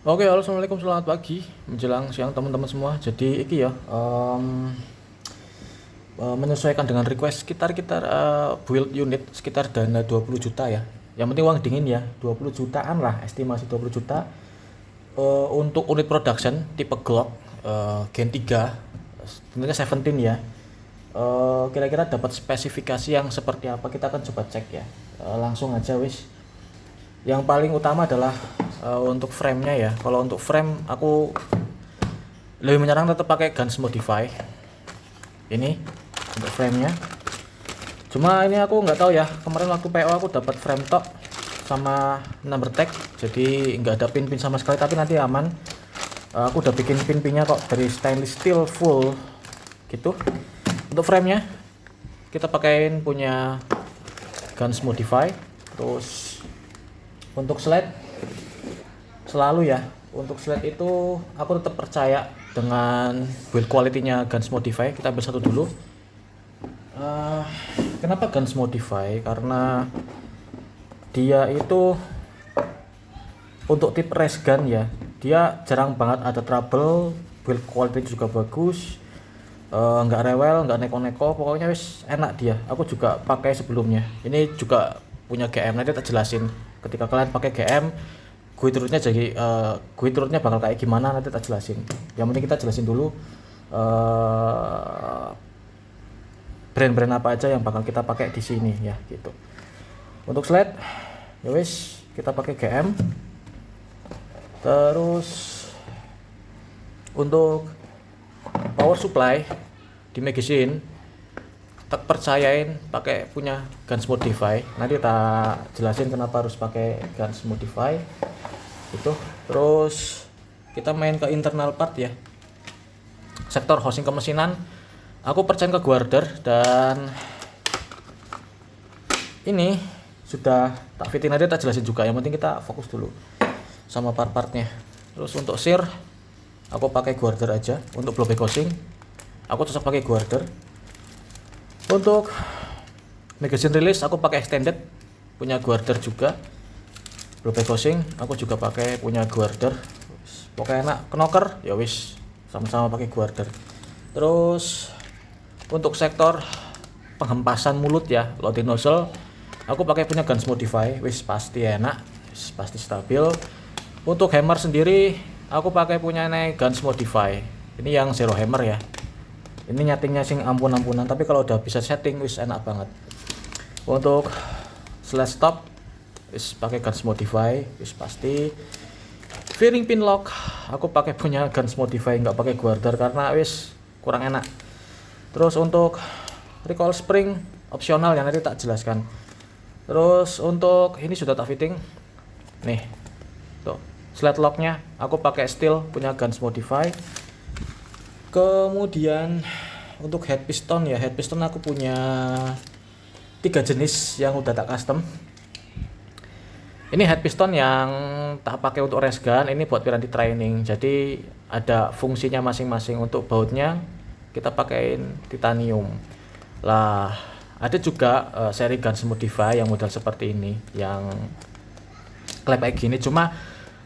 Oke, halo, assalamualaikum, selamat pagi, menjelang siang teman-teman semua. Jadi iki ya, menyesuaikan dengan request sekitar build unit sekitar dana 20 juta ya. Yang penting uang dingin ya, 20 jutaan lah, estimasi 20 juta. Untuk unit production tipe Glock Gen 3, tentunya 17 ya. Kira-kira dapat spesifikasi yang seperti apa, kita akan coba cek ya. Langsung aja wis. Yang paling utama adalah untuk frame-nya ya. Kalau untuk frame aku lebih menyarankan tetap pakai Guns Modify. Ini untuk frame-nya. Cuma ini aku nggak tahu ya. Kemarin waktu PO aku dapat frame tok sama number tag. Jadi nggak ada pin-pin sama sekali. Tapi nanti aman. Aku udah bikin pin-pinnya kok dari stainless steel full gitu. Untuk frame-nya kita pakaiin punya Guns Modify. Terus untuk slide selalu ya, untuk slide itu aku tetap percaya dengan build quality-nya Guns Modify. Kita ambil satu dulu. Kenapa Guns Modify? Karena dia itu untuk tipe race gun ya, dia jarang banget ada trouble, build quality juga bagus, nggak rewel, nggak neko-neko, pokoknya wis enak dia. Aku juga pakai sebelumnya, ini juga punya GM, nanti tak jelasin ketika kalian pakai GM gue turutnya bakal kayak gimana, nanti tak jelasin. Yang penting kita jelasin dulu brand-brand apa aja yang bakal kita pakai di sini ya gitu. Untuk slide ya wis kita pakai GM. Terus untuk power supply di magazine tak percayain pakai punya Guns Modify. Nanti tak jelasin kenapa harus pakai Guns Modify itu. Terus kita main ke internal part ya, sektor housing kemesinan. Aku percayain ke Guarder dan ini sudah tak fitting, nanti tak jelasin juga. Yang penting kita fokus dulu sama part-partnya. Terus untuk sear aku pakai Guarder aja. Untuk blowback housing aku cocok pakai Guarder. Untuk magazine release aku pakai extended punya Guarder juga. Blowback housing aku juga pakai punya Guarder. Pokoknya enak. Knocker ya wis sama-sama pakai Guarder. Terus untuk sektor penghempasan mulut ya, loading nozzle aku pakai punya Guns Modify, wis pasti enak, wis pasti stabil. Untuk hammer sendiri aku pakai punya Guns Modify. Ini yang zero hammer ya. Ini nyatingnya sing ampun-ampunan, tapi kalau udah bisa setting wis enak banget. Untuk slash stop wis pakai Guns Modify, wis pasti. Fairing pin lock aku pakai punya Guns Modify, nggak pakai Guarder karena wis kurang enak. Terus untuk recoil spring opsional ya, nanti tak jelaskan. Terus untuk ini sudah tak fitting nih tuh, slide locknya aku pakai steel punya Guns Modify. Kemudian untuk head piston ya, head piston aku punya 3 jenis yang udah tak custom. Ini head piston yang tak pakai untuk race gun, ini buat piranti training. Jadi ada fungsinya masing-masing. Untuk bautnya kita pakein titanium. Lah, ada juga seri Guns Modify yang model seperti ini, yang klep kayak gini. Cuma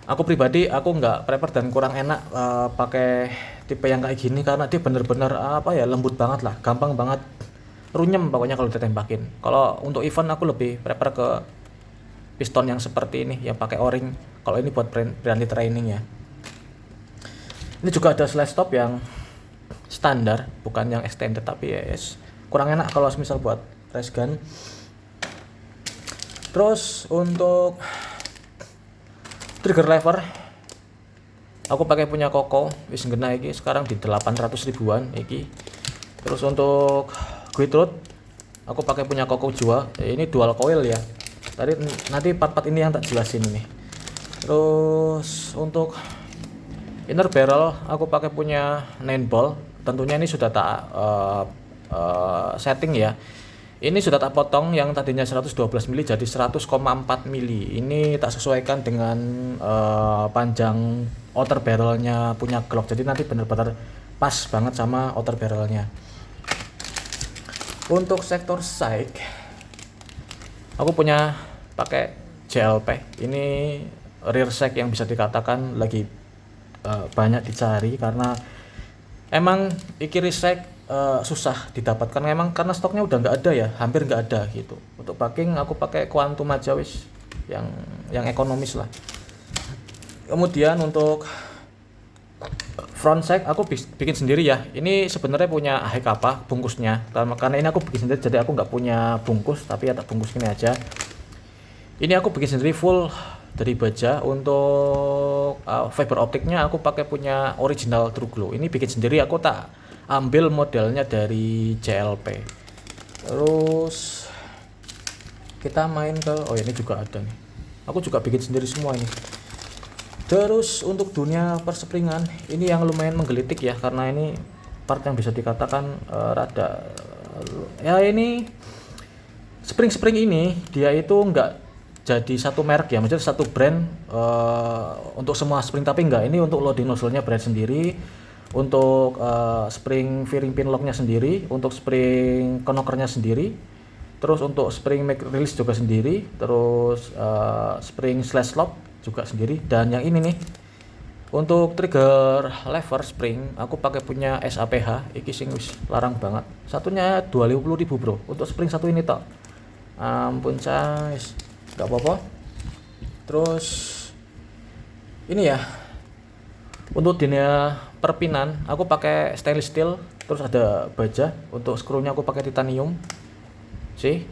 aku pribadi aku nggak prefer dan kurang enak pakai tipe yang kayak gini karena dia bener-bener lembut banget lah, gampang banget runyem pokoknya kalau ditembakin. Kalau untuk event aku lebih prefer ke piston yang seperti ini yang pakai o-ring. Kalau ini buat piranti training ya. Ini juga ada slash stop yang standar, bukan yang extended, tapi ya yes, kurang enak kalau misal buat race gun. Terus untuk trigger lever aku pakai punya Koko, wis ngena iki sekarang di 800 ribuan iki. Terus untuk guide rod aku pakai punya Koko Jua, ini dual coil ya. Tadi nanti part-part ini yang tak jelasin ini. Terus untuk inner barrel aku pakai punya 9 ball. Tentunya ini sudah tak setting ya. Ini sudah tak potong, yang tadinya 112 mili jadi 100,4 mili. Ini tak sesuaikan dengan panjang outer barrelnya punya Glock. Jadi nanti benar-benar pas banget sama outer barrelnya. Untuk sektor sight aku punya pakai JLP. Ini rear set yang bisa dikatakan lagi banyak dicari, karena emang iki rear set susah didapatkan memang karena stoknya udah nggak ada ya, hampir nggak ada gitu. Untuk backing aku pakai Quantum aja wis, yang ekonomis lah. Kemudian untuk front set aku bikin sendiri ya. Ini sebenarnya punya Haikapa bungkusnya, karena ini aku bikin sendiri, jadi aku nggak punya bungkus, tapi ya tak bungkus ini aja. Ini aku bikin sendiri full dari baja. Untuk fiber optiknya aku pakai punya original True Glow. Ini bikin sendiri, aku tak ambil modelnya dari JLP. Terus kita main ke, oh ini juga ada nih, aku juga bikin sendiri semua ini. Terus untuk dunia perspringan ini yang lumayan menggelitik ya, karena ini part yang bisa dikatakan rada ya, ini spring ini dia itu enggak jadi satu merek ya, maksudnya satu brand untuk semua spring, tapi enggak, ini untuk loading nozzle-nya brand sendiri, untuk spring fairing pin lock-nya sendiri, untuk spring knocker-nya sendiri, terus untuk spring make release juga sendiri, terus spring slash lock juga sendiri. Dan yang ini nih untuk trigger lever spring aku pakai punya SAPH, iki sing wis larang banget, satunya 20.000 bro untuk spring satu ini tok. Ampun guys, nggak apa-apa. Terus ini ya, untuk dunia perpinan aku pakai stainless steel, terus ada baja. Untuk skrunya aku pakai titanium sih.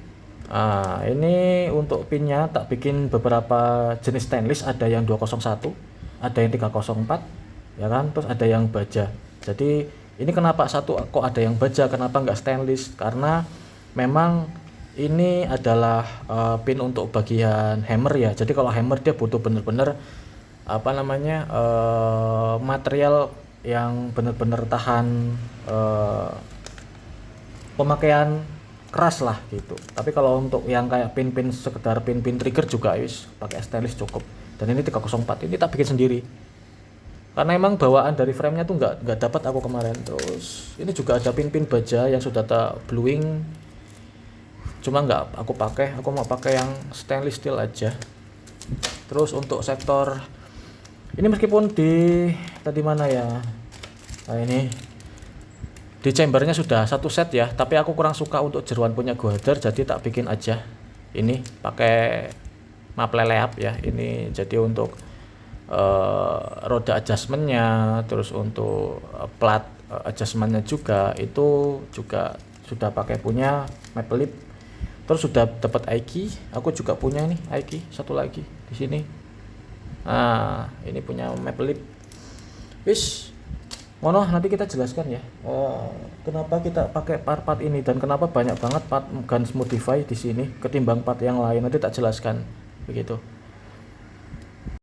Ini untuk pinnya tak bikin beberapa jenis stainless, ada yang 201, ada yang 304 ya kan, terus ada yang baja. Jadi ini kenapa satu kok ada yang baja, kenapa nggak stainless, karena memang ini adalah pin untuk bagian hammer ya. Jadi kalau hammer dia butuh bener-bener apa namanya material yang bener-bener tahan pemakaian keras lah gitu. Tapi kalau untuk yang kayak pin-pin sekedar pin-pin trigger juga wis pakai stainless cukup. Dan ini 304 ini tak bikin sendiri, karena emang bawaan dari framenya tuh nggak dapat aku kemarin. Terus ini juga ada pin-pin baja yang sudah tak bluing, cuma nggak aku pakai, aku mau pakai yang stainless steel aja. Terus untuk sektor ini, meskipun di tadi mana ya, nah ini di chambernya sudah satu set ya, tapi aku kurang suka untuk jeruan punya Gohader, jadi tak bikin aja ini pakai maple leap ya. Ini jadi untuk roda adjustmentnya, terus untuk plat adjustmentnya juga itu juga sudah pakai punya maple leap. Terus sudah dapat Aiki, aku juga punya nih Aiki satu lagi di sini. Nah ini punya maple leap. Wis ngono, nanti kita jelaskan ya kenapa kita pakai part ini dan kenapa banyak banget part Guns Modify di sini ketimbang part yang lain, nanti tak jelaskan begitu.